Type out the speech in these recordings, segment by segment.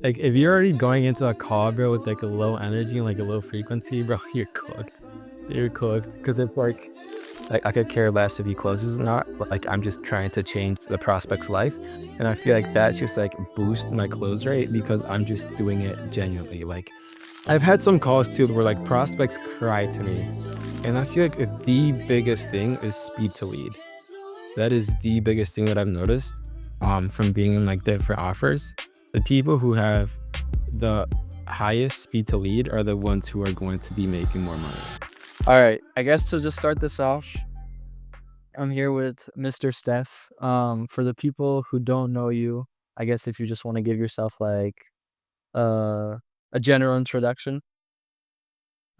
Like, if you're already going into a call, bro, with, like, a low energy and, like, a low frequency, bro, you're cooked. You're cooked. Because it's like, I could care less if he closes or not, but, like, I'm just trying to change the prospect's life, and I feel like that just, like, boosts my close rate because I'm just doing it genuinely. Like, I've had some calls too where, like, prospects cry to me, and I feel like the biggest thing is speed to lead. That is the biggest thing that I've noticed, from being in, like, different offers. The people who have the highest speed to lead are the ones who are going to be making more money. All right, I guess to just start this off, I'm here with Mr. Steph. For the people who don't know you, I guess if you just want to give yourself like uh, a general introduction.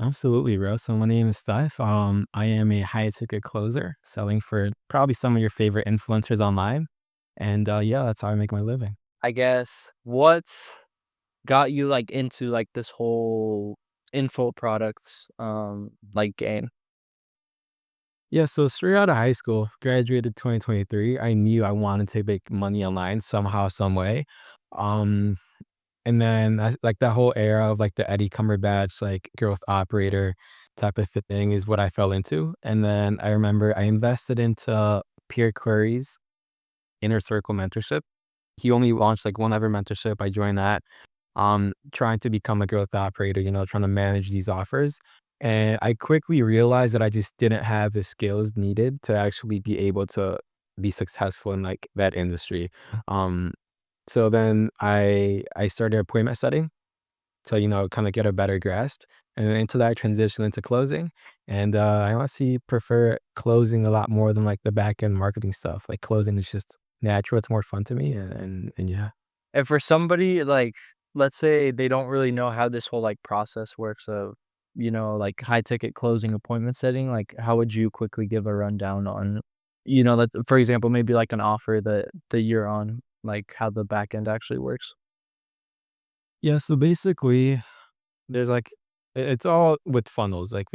Absolutely, bro. So my name is Steph. I am a high ticket closer selling for probably some of your favorite influencers online. And yeah, that's how I make my living. I guess what got you like into like this whole info products like game? Yeah, so straight out of high school, graduated 2023. I knew I wanted to make money online somehow, some way. Um, and then like that whole era of like the Eddie Cumberbatch, like growth operator type of thing is what I fell into. And then I remember I invested into Peer Query's Inner Circle mentorship. He only launched like one ever mentorship. I joined that, trying to become a growth operator, trying to manage these offers. And I quickly realized that I just didn't have the skills needed to actually be able to be successful in like that industry. Um, so then I started appointment setting to, kind of get a better grasp. And then into that transition into closing. And I honestly prefer closing a lot more than like the back end marketing stuff. Like closing is just natural. It's more fun to me. And yeah. And for somebody like, let's say they don't really know how this whole like process works of, like high ticket closing appointment setting, like how would you quickly give a rundown on, let's for example, maybe like an offer that you're on, like how the back end actually works? Yeah. So basically, there's like, it's all with funnels. Like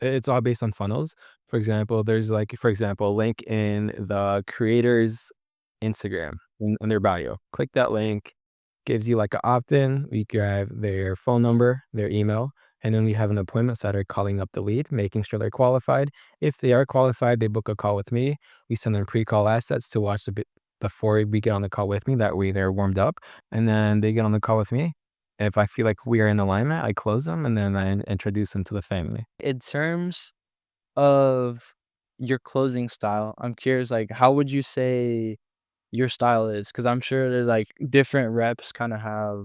it's all based on funnels. For example, there's like, for example, a link in the creator's Instagram in their bio. Click that link, gives you like an opt-in. We grab their phone number, their email, and then we have an appointment setter calling up the lead, making sure they're qualified. If they are qualified, they book a call with me. We send them pre-call assets to watch the bit before we get on the call with me. That way they're warmed up, and then they get on the call with me. If I feel like we are in alignment, I close them and then I introduce them to the family. In terms of your closing style, I'm curious, like how would you say your style is? Because I'm sure there's like different reps kind of have,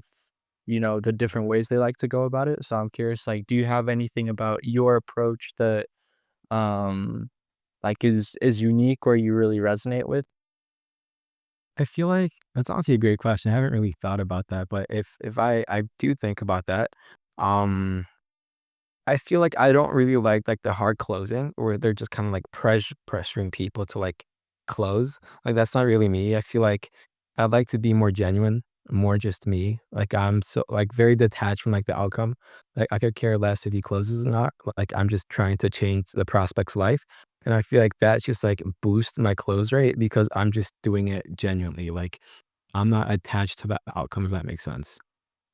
the different ways they like to go about it. So I'm curious, like, do you have anything about your approach that um like is unique or you really resonate with? I feel like that's honestly a great question. I haven't really thought about that, but if I do think about that, um, I feel like I don't really like the hard closing where they're just kind of like pressuring people to like close. Like that's not really me. I feel like I'd like to be more genuine, more just me. Like I'm so like very detached from like the outcome. Like I could care less if he closes or not. Like I'm just trying to change the prospect's life. And I feel like that just like boosts my close rate because I'm just doing it genuinely. Like I'm not attached to that outcome, if that makes sense.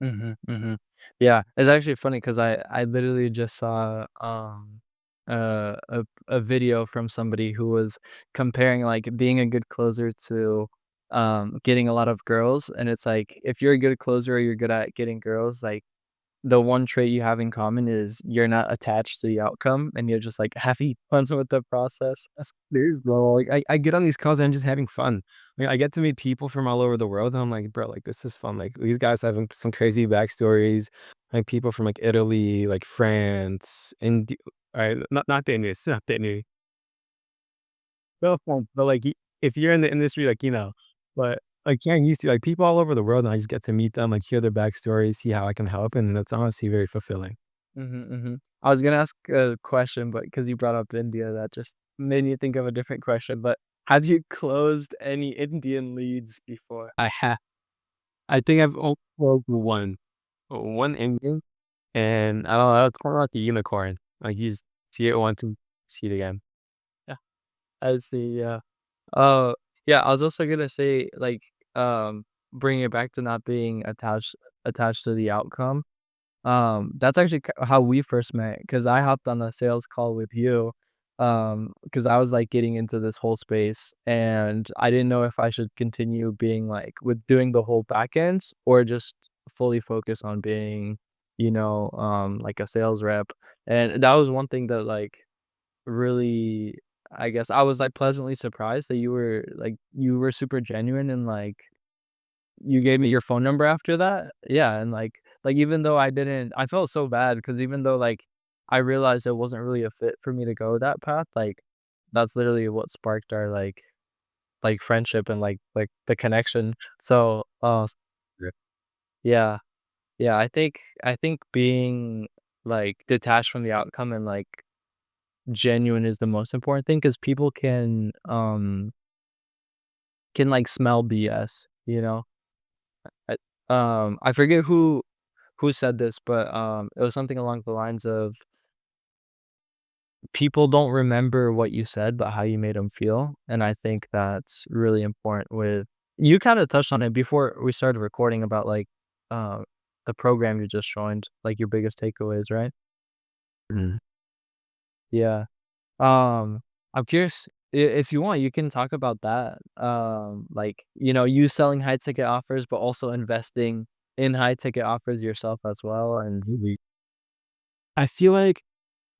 Mhm, mhm. Yeah, it's actually funny because I literally just saw, a video from somebody who was comparing, like, being a good closer to, getting a lot of girls, and it's like, if you're a good closer or you're good at getting girls, like, the one trait you have in common is you're not attached to the outcome, and you're just, like, having fun with the process. That's there's bro. Like I get on these calls and I'm just having fun. Like I get to meet people from all over the world and I'm like, bro, like this is fun. Like these guys having some crazy backstories. Like people from like Italy, like France, India. Right, not the Indies, not the Indies. But like if you're in the industry, like but like getting used to like people all over the world, and I just get to meet them, like hear their backstories, see how I can help, and that's honestly very fulfilling. Mhm, mhm. I was gonna ask a question, but because you brought up India, that just made me think of a different question, but have you closed any Indian leads before? I have, I think I've only closed one Indian. And I don't know, it's kinda like a unicorn. Like, you just see it once and see it again. Yeah, I see, yeah. Uh, yeah, I was also gonna say, like, bringing it back to not being attached to the outcome. That's actually how we first met because I hopped on a sales call with you, because I was like getting into this whole space and I didn't know if I should continue being like with doing the whole back ends or just fully focus on being, like a sales rep. And that was one thing that like really, I guess I was like pleasantly surprised that you were super genuine and like you gave me your phone number after that? Yeah, and, even though I felt so bad because even though, like, I realized it wasn't really a fit for me to go that path, like, that's literally what sparked our, friendship and, the connection. So, Yeah. yeah, yeah, I think being, detached from the outcome and, genuine is the most important thing because people can, smell BS, you know? I forget who said this, but, it was something along the lines of, "People don't remember what you said, but how you made them feel," and I think that's really important with you kinda touched on it before we started recording about, uh, the program you just joined, like, your biggest takeaways, right? Mhm. Yeah. Um, I'm curious if you want, you can talk about that. You selling high ticket offers, but also investing in high ticket offers yourself as well, and Absolutely. I feel like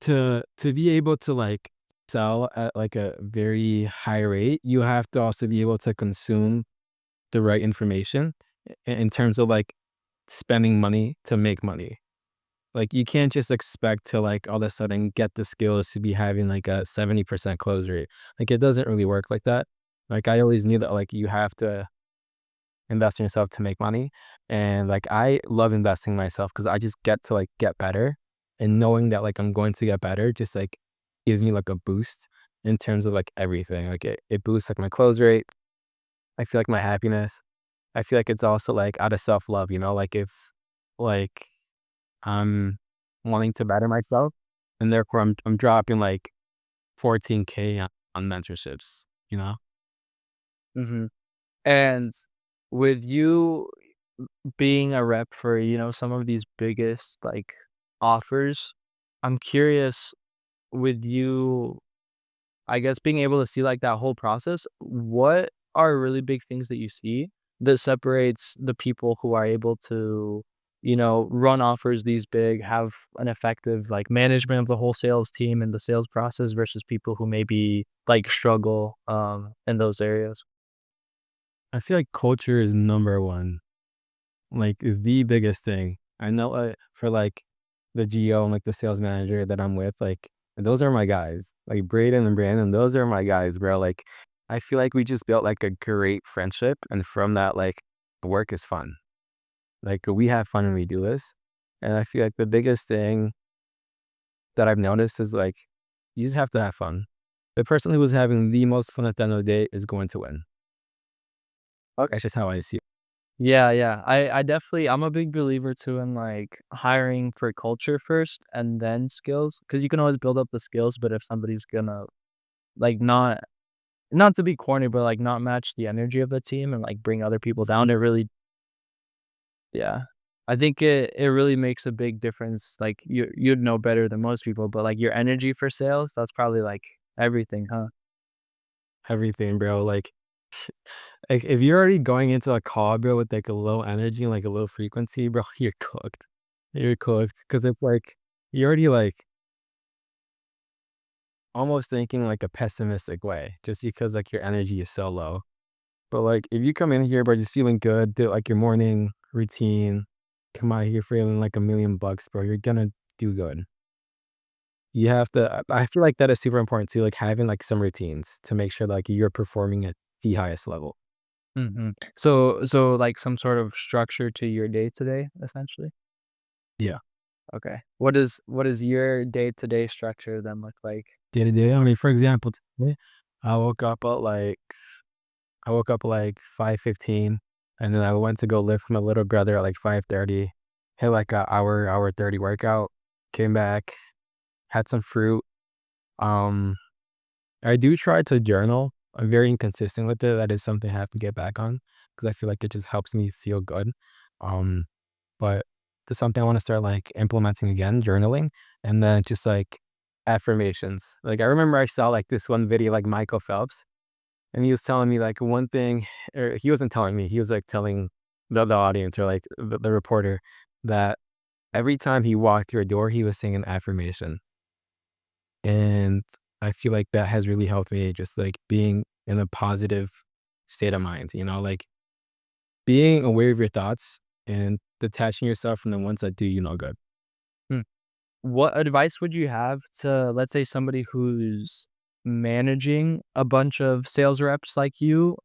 to be able to, like, sell at, like, a very high rate, you have to also be able to consume the right information in terms of, like, spending money to make money. Like, you can't just expect to, like, all of a sudden get the skills to be having, like, a 70% close rate. Like, it doesn't really work like that. Like, I always knew that, like, you have to invest in yourself to make money, and, like, I love investing in myself because I just get to, like, get better, and knowing that, like, I'm going to get better just, like, gives me, like, a boost in terms of, like, everything. Like, it boosts, like, my close rate. I feel like my happiness. I feel like it's also, like, out of self-love, you know? Like, if, like, I'm wanting to better myself, and therefore I'm dropping, like, 14K on mentorships, you know? Mhm. And with you being a rep for, some of these biggest, offers, I'm curious with you, I guess, being able to see, that whole process, what are really big things that you see that separates the people who are able to, run offers these big, have an effective, management of the whole sales team and the sales process versus people who maybe, struggle, in those areas? I feel like culture is number 1. Like, the biggest thing. I know, for, like, the GO and, like, the sales manager that I'm with, like, those are my guys. Like, Braden and Brandon, those are my guys, bro. Like, I feel like we just built, like, a great friendship, and from that, like, work is fun. Like, we have fun when we do this, and I feel like the biggest thing that I've noticed is, like, you just have to have fun. The person who is having the most fun at the end of the day is going to win. Okay. That's just how I see it. Yeah, yeah. I definitely I'm a big believer too in hiring for culture first and then skills because you can always build up the skills, but if somebody's gonna not to be corny, but not match the energy of the team and bring other people down, it really yeah. I think it really makes a big difference. Like you'd know better than most people, but your energy for sales, that's probably everything, huh? Everything, bro. Like, if you're already going into a call, bro, with, like, a low energy and, like, a low frequency, bro, you're cooked. You're cooked because it's, like, you're already, like, almost thinking, like, a pessimistic way just because, like, your energy is so low. But, like, if you come in here, bro, just feeling good, do, like, your morning routine, come out here feeling like $1,000,000, bro, you're gonna do good. You have to I feel like that is super important too, like, having, like, some routines to make sure, like, you're performing at the highest level. Mhm. So some sort of structure to your day today, essentially? Yeah. Okay. What is your day-to-day structure then look like? Day to day, I mean, for example, today, I woke up at, like I woke up, like, 5:15, and then I went to go lift my little brother at, like, 5:30, hit, like, a hour 30 workout, came back, had some fruit. Um, I do try to journal. I'm very inconsistent with it, that is something I have to get back on, because I feel like it just helps me feel good. Um, but there's something I wanna start, like, implementing again, journaling, and then just, like, affirmations. Like, I remember I saw, like, this one video, like, Michael Phelps, and he was telling me, like, one thing or he wasn't telling me, he was, like, telling the audience or, like, the reporter that every time he walked through a door, he was saying an affirmation. And I feel like that has really helped me just, like, being in a positive state of mind, like, being aware of your thoughts and detaching yourself from the ones that do you no good. Hmm. What advice would you have to, let's say, somebody who's managing a bunch of sales reps like you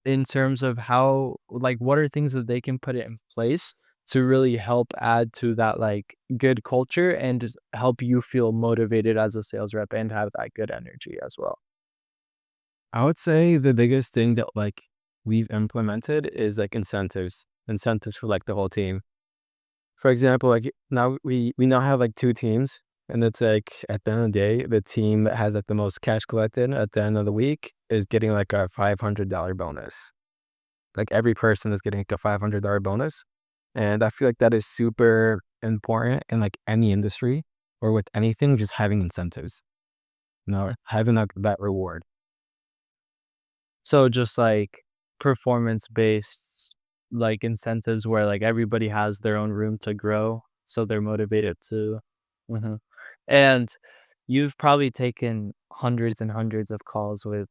in terms of how like, what are things that they can put in place to really help add to that, like, good culture and just help you feel motivated as a sales rep and have that good energy as well? I would say the biggest thing that, like, we've implemented is, like, incentives for, like, the whole team. For example, like, now we now have, like, 2 teams, and it's, like, at the end of the day, the team that has, like, the most cash collected at the end of the week is getting, like, a $500 bonus. Like, every person is getting, like, a $500 bonus, and I feel like that is super important in, like, any industry or with anything, just having incentives, having, like, that reward. So just like performance-based, like, incentives where, like, everybody has their own room to grow, so they're motivated to. Mhm. And you've probably taken hundreds and hundreds of calls with,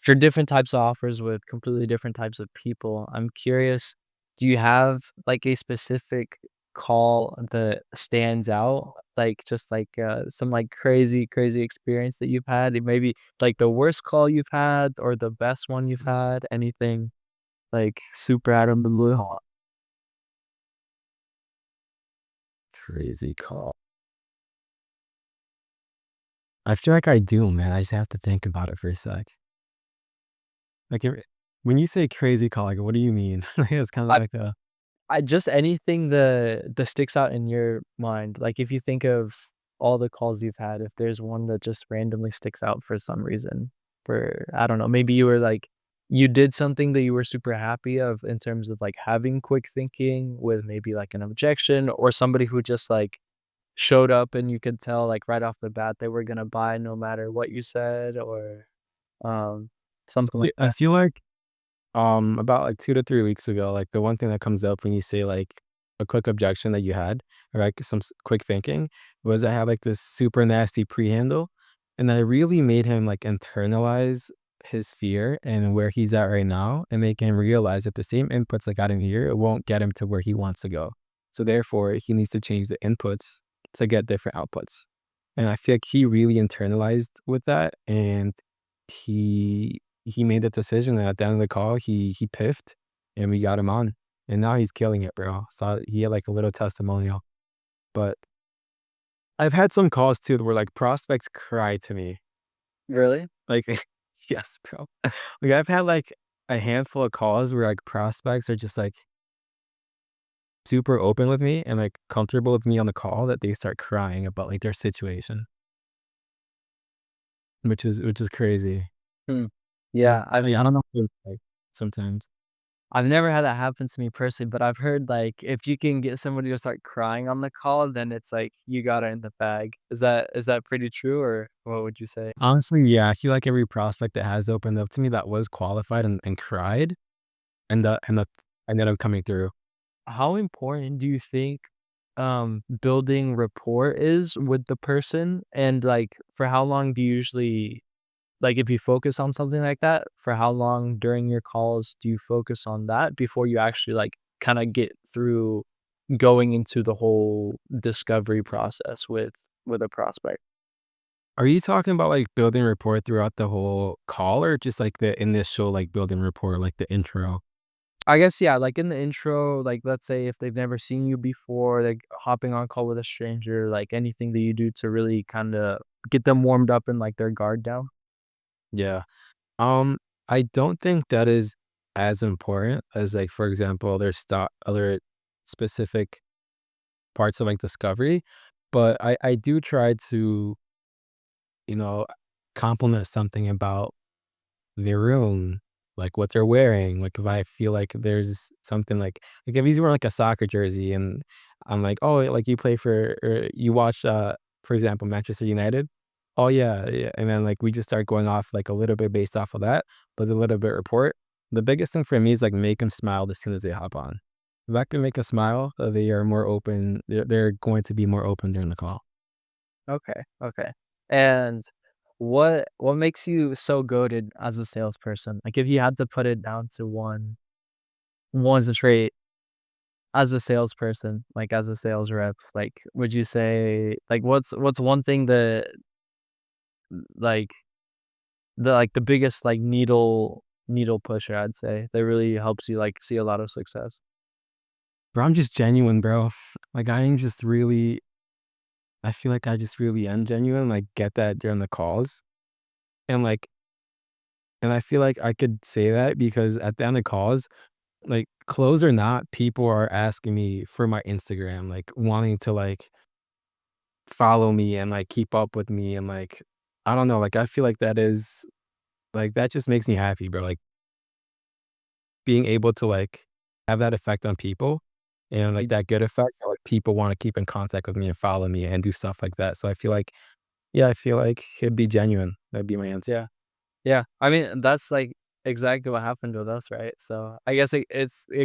for different types of offers with completely different types of people. I'm curious, do you have, like, a specific call that stands out? Like, just like, some, like, crazy, crazy experience that you've had? Maybe like the worst call you've had or the best one you've had? Anything, like, super out of the blue? Crazy call. I feel like I do, man. I just have to think about it for a sec. Like, when you say crazy call, like, what do you mean? Like, it's kinda I like a I just anything that sticks out in your mind, like, if you think of all the calls you've had, if there's one that just randomly sticks out for some reason, for I don't know, maybe you were like you did something that you were super happy of in terms of, like, having quick thinking with maybe, like, an objection or somebody who just, like, showed up and you could tell, like, right off the bat they were gonna buy no matter what you said or, um, something like I that. feel like about, like, 2 to 3 weeks ago, like, the one thing that comes up when you say, like, a quick objection that you had or, like, some quick thinking was I had, like, this super nasty pre-handle, and I really made him, like, internalize his fear and where he's at right now and make him realize that the same inputs I got him here, it won't get him to where he wants to go. So, therefore, he needs to change the inputs to get different outputs. And I feel like he really internalized with that, and he made the decision, and at the end of the call, he piffed, and we got him on, and now he's killing it, bro. So he had, like, a little testimonial, but I've had some calls too where, like, prospects cry to me. Really? Like yes, bro. Like, I've had, like, a handful of calls where, like, prospects are just, like, super open with me and, like, comfortable with me on the call that they start crying about, like, their situation, which is crazy. Hmm. Yeah, Yeah, I don't know what to say sometimes. I've never had that happen to me personally, but I've heard, like, if you can get somebody to start crying on the call, then it's like you got it in the bag. Is that pretty true, or what would you say? Honestly, yeah, I feel like every prospect that has opened up to me that was qualified and cried, and that ended up coming through. How important do you think, building rapport is with the person? And, like, for how long do you usually like, if you focus on something like that, for how long during your calls do you focus on that before you actually, like, kinda get through going into the whole discovery process with a prospect? Are you talking about, like, building rapport throughout the whole call or just, like, the initial, like, building rapport, like, the intro? I guess, yeah, like, in the intro, like, let's say if they've never seen you before, like, hopping on call with a stranger, like, anything that you do to really kinda get them warmed up and, like, their guard down? Yeah. Um, I don't think that is as important as, like, for example, there's other specific parts of, like, discovery, but I do try to, you know, compliment something about the room. like what they're wearing, like if I feel like there's something like if he's wearing like a soccer jersey and I'm like, "Oh, like you play for or you watch for example, Manchester United?" "Oh yeah, yeah." And then like we just start going off like a little bit based off of that, but a little bit report. The biggest thing for me is like make them smile as soon as they hop on. If I can make a smile, they are more open. They're going to be more open during the call. Okay, okay. And what makes you so goated as a salesperson? Like, if you had to put it down to one's a trait as a salesperson, like, as a sales rep, like, would you say like, what's one thing that, like, the biggest, like, needle pusher, I'd say, that really helps you, like, see a lot of success? Bro, I'm just genuine, bro. Like I am just really I feel like I just really am genuine, like get that during the calls. And like and I feel like I could say that because at the end of calls, like close or not, people are asking me for my Instagram, like wanting to like follow me and like keep up with me and like I don't know, like I feel like that is like that just makes me happy, bro. Like being able to like have that effect on people and like that good effect, like people want to keep in contact with me and follow me and do stuff like that. So I feel like yeah, I feel like it'd be genuine. That'd be my answer. Yeah. Yeah, I mean, that's, like, exactly what happened with us, right? So, I guess it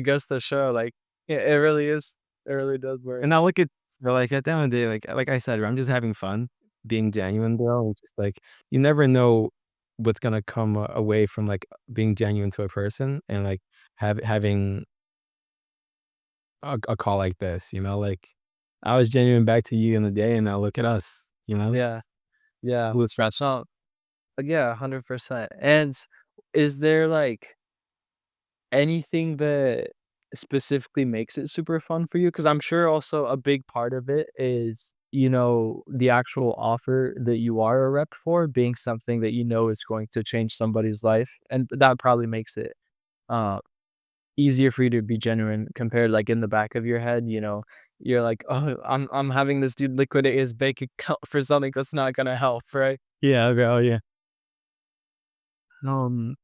goes to show, like, it really is it really does work. And now look at so, like, at the end of the day, like I said, I'm just having fun being genuine, bro, and just, like, you never know what's gonna come away from, like, being genuine to a person and, like, having a call like this, you know? Like, I was genuine back to you in the day, and now look at us, you know? Yeah, yeah. Who's fresh? No, yeah, 100%. And is there, like, anything that specifically makes it super fun for you? Because 'Cause I'm sure also a big part of it is, the actual offer that you are a rep for being something that you know is going to change somebody's life, and that probably makes it, uh easier for you to be genuine compared, like, in the back of your head, you're like, "Oh, I'm having this dude liquidate his bank account for something that's not gonna help," right? Yeah, bro, yeah. Um,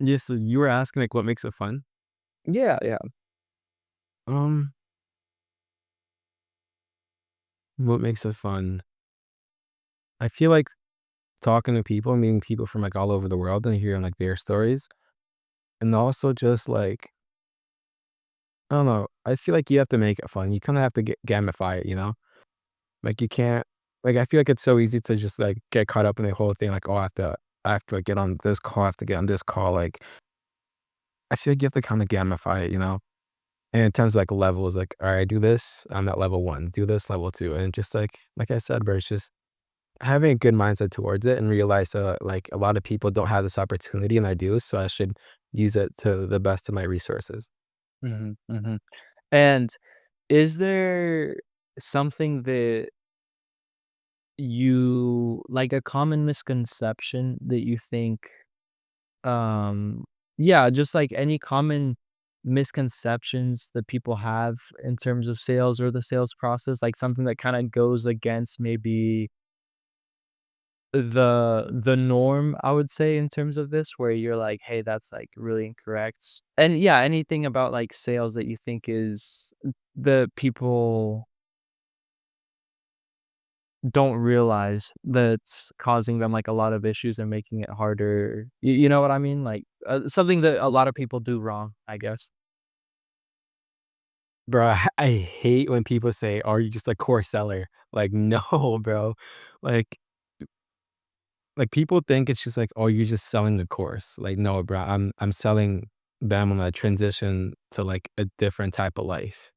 yeah, so you were asking, like, what makes it fun? Yeah, yeah. Um, what makes it fun? I feel like talking to people, meeting people from, like, all over the world and hearing, like, their stories, and also just, like I don't know, I feel like you have to make it fun, you kinda have to gamify it, you know? Like, you can't like, I feel like it's so easy to just, like, get caught up in the whole thing, like, "Oh, I have to, like, get on this call, I have to get on this call," like, I feel like you have to kinda gamify it, you know? And in terms of, like, levels, like, "Alright, do this, I'm at level 1, do this, level 2," and just, like I said, bro, it's just having a good mindset towards it and realize, like, a lot of people don't have this opportunity and I do, so I should use it to the best of my resources. Mhm, mhm. And is there something that like, a common misconception that you think, yeah, just, like, any common misconceptions that people have in terms of sales or the sales process, like, something that kinda goes against maybe the norm, I would say, in terms of this, where you're like, "Hey, that's, like, really incorrect." And, yeah, anything about, like, sales that you think is the people don't realize that's causing them, like, a lot of issues and making it harder. You know what I mean? Like, something that a lot of people do wrong, I guess. Bro, I hate when people say, "Are you just a core seller?" Like, no, bro. Like people think it's just like, "Oh, you're just selling the course." Like, no, bro, I'm selling them on a transition to, like, a different type of life.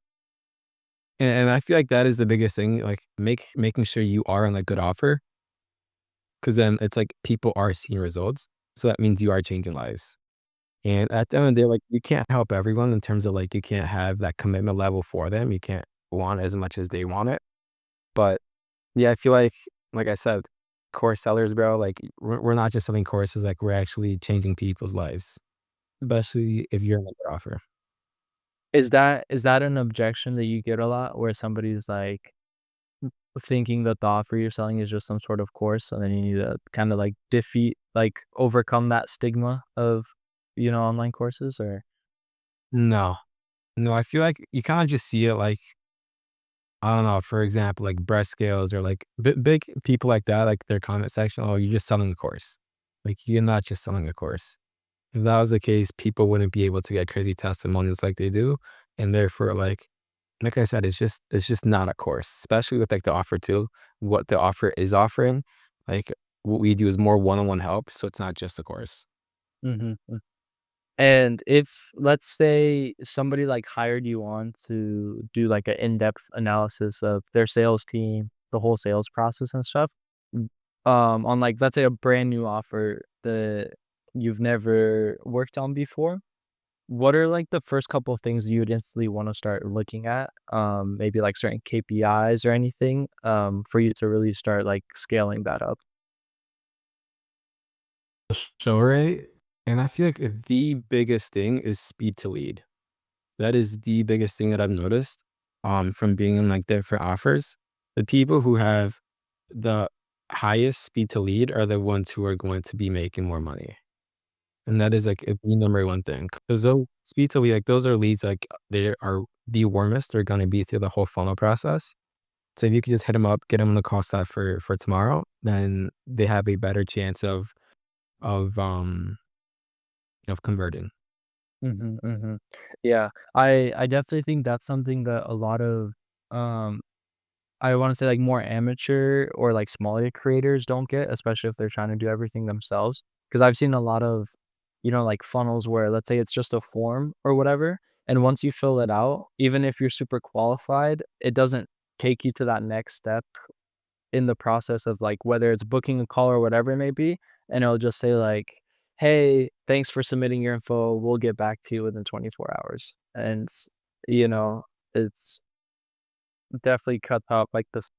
And I feel like that is the biggest thing, like, making sure you are on a good offer, because then it's like people are seeing results, so that means you are changing lives. And at the end of the day, like, you can't help everyone in terms of, like, you can't have that commitment level for them, you can't want as much as they want it, but, yeah, I feel like I said, core sellers, bro, like, we're not just selling courses, like, we're actually changing people's lives, especially if you're in a good offer. Is that an objection that you get a lot where somebody's, like, thinking that the offer you're selling is just some sort of course, and then you need to kinda, like, overcome that stigma of online courses or No. No, I feel like you kinda just see it, like, I don't know, for example, like breast scales or like big people like that, like their comment section, "Oh, you're just selling a course." Like, you're not just selling a course. If that was the case, people wouldn't be able to get crazy testimonials like they do, and therefore, like I said, it's just not a course, especially with, like, the offer too. What the offer is offering, like, what we do is more one-on-one help, so it's not just a course. Mhm. And if, let's say, somebody, like, hired you on to do, like, an in-depth analysis of their sales team, the whole sales process and stuff, m on, like, let's say, a brand new offer that you've never worked on before, what are, like, the first couple of things you would instantly wanna start looking at? Maybe, like, certain KPIs or anything, for you to really start, like, scaling that up? So, right? And I feel like the biggest thing is speed to lead. That is the biggest thing that I've noticed, from being in, like, different offers. The people who have the highest speed to lead are the ones who are going to be making more money, and that is, like, the number one thing. Because those speed to lead, like, those are leads, like, they are the warmest they're gonna be through the whole funnel process. So if you could just hit them up, get them on the call set for tomorrow, then they have a better chance of, um, of converting. Mhm, mhm. Yeah, I definitely think that's something that a lot of, um I wanna say, like, more amateur or, like, smaller creators don't get, especially if they're trying to do everything themselves. Because 'Cause I've seen a lot of, like, funnels where, let's say it's just a form or whatever, and once you fill it out, even if you're super qualified, it doesn't take you to that next step in the process of, like, whether it's booking a call or whatever it may be, and it'll just say, like, "Hey, thanks for submitting your info. We'll get back to you within 24 hours." And, you know, it's definitely cut out, like, this.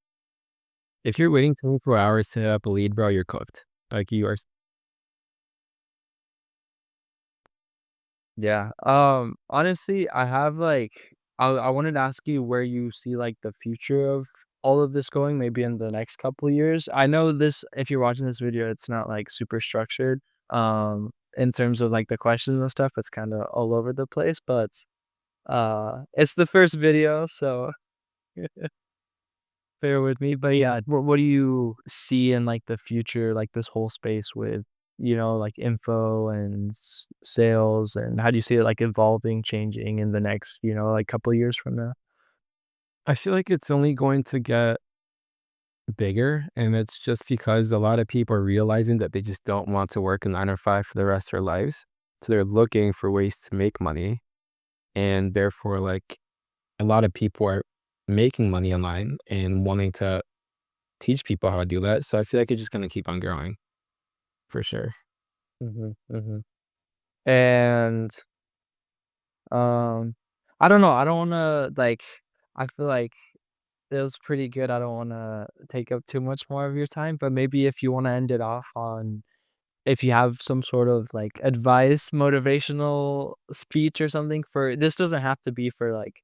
If you're waiting 24 hours to hit up a lead, bro, you're cooked. Like, you are. Yeah, honestly, I have, like, I wanted to ask you where you see, like, the future of all of this going, maybe in the next couple of years. I know this if you're watching this video, it's not, like, super structured, in terms of, like, the questions and stuff, it's kinda all over the place, but, it's the first video, so bear with me, but yeah, what do you see in, like, the future, like, this whole space with, like, info and sales, and how do you see it, like, evolving, changing in the next, like, couple years from now? I feel like it's only going to get bigger, and it's just because a lot of people are realizing that they just don't want to work a 9 or 5 for the rest of their lives. So they're looking for ways to make money, and therefore, like, a lot of people are making money online and wanting to teach people how to do that. So I feel like it's just gonna keep on growing for sure. Mhm, mhm. And, um, I don't know, I don't wanna, like, I feel like it was pretty good, I don't wanna take up too much more of your time, but maybe if you wanna end it off on, if you have some sort of, like, advice, motivational speech or something, for this doesn't have to be for, like,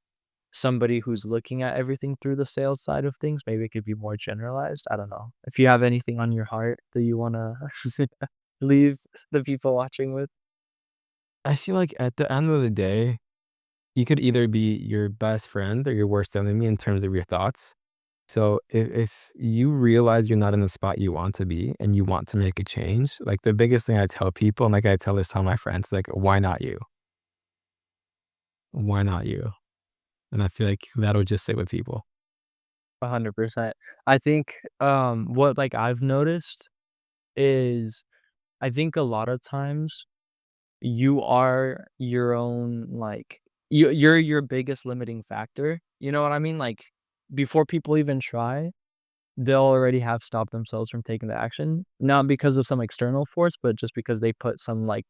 somebody who's looking at everything through the sales side of things, maybe it could be more generalized, I don't know. If you have anything on your heart that you wanna leave the people watching with? I feel like at the end of the day, you could either be your best friend or your worst enemy in terms of your thoughts. So if you realize you're not in the spot you want to be and you want to make a change, like the biggest thing I tell people, and like I tell this to all my friends, like, why not you? Why not you? And I feel like that'll just sit with people. 100%. I think, what, like, I've noticed is I think a lot of times you are your own, like, you're your biggest limiting factor, you know what I mean? Like, before people even try, they'll already have stopped themselves from taking the action, not because of some external force, but just because they put some, like,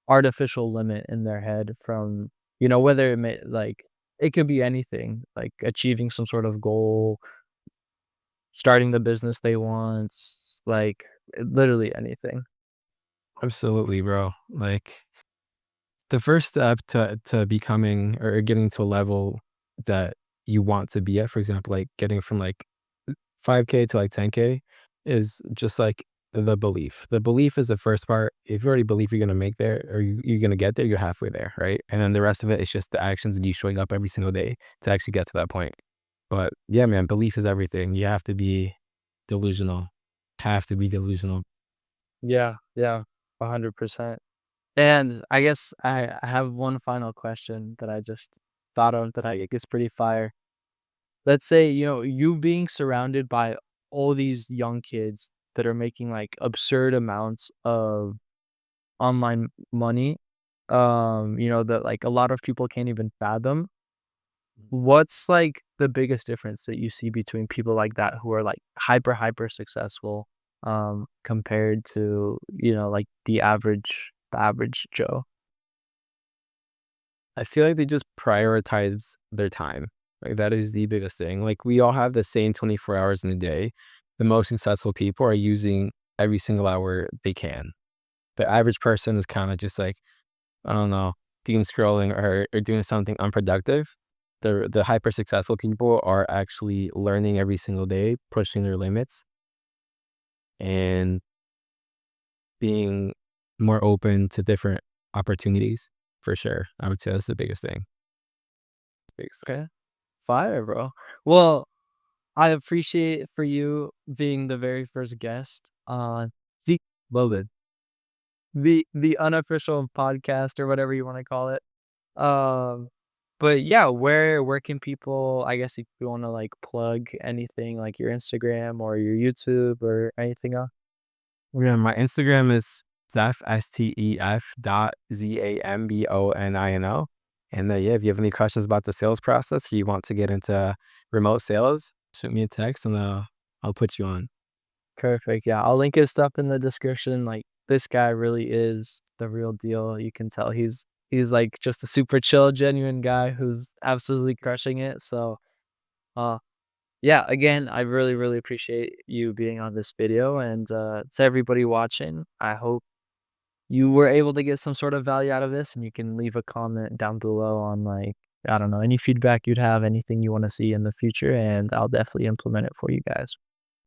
artificial limit in their head from, whether it may, like, it could be anything, like achieving some sort of goal, starting the business they want, like, literally anything. Absolutely, bro. Like the first step to becoming or getting to a level that you want to be at, for example, like getting from like 5K to like 10K is just like The belief. The belief is the first part. If you already believe you're gonna make there or you're gonna get there, you're halfway there, right? And then the rest of it is just the actions and you showing up every single day to actually get to that point. But yeah, man, belief is everything. You have to be delusional. Have to be delusional. Yeah, yeah, 100%. And I guess I have one final question that I just thought of that I think is pretty fire. Let's say, you being surrounded by all these young kids that are making, like, absurd amounts of online money, that, like, a lot of people can't even fathom. What's, like, the biggest difference that you see between people like that who are, like, hyper, hyper successful, compared to, like, the average Joe? I feel like they just prioritize their time. Like that is the biggest thing. Like we all have the same 24 hours in a day. The most successful people are using every single hour they can. The average person is kind of just like, I don't know, doom scrolling or doing something unproductive. The hyper successful people are actually learning every single day, pushing their limits, and being more open to different opportunities. For sure, I would say that's the biggest thing. Biggest thing. Okay. Fire, bro. Well, I appreciate for you being the very first guest on Zeke Loaded, the unofficial podcast or whatever you wanna call it. Um, but yeah, where can people, I guess if you wanna, like, plug anything, like your Instagram or your YouTube or anything else? Yeah, my Instagram is Steph STEF dot ZAMBONINO. And yeah, if you have any questions about the sales process, or you want to get into remote sales, shoot me a text and I'll put you on. Perfect, yeah, I'll link his stuff in the description, like, this guy really is the real deal, you can tell he's, like, just a super chill, genuine guy who's absolutely crushing it, so, uh, yeah, again, I really, really appreciate you being on this video, and, to everybody watching, I hope you were able to get some sort of value out of this, and you can leave a comment down below on, like, I don't know, any feedback you'd have, anything you wanna see in the future, and I'll definitely implement it for you guys.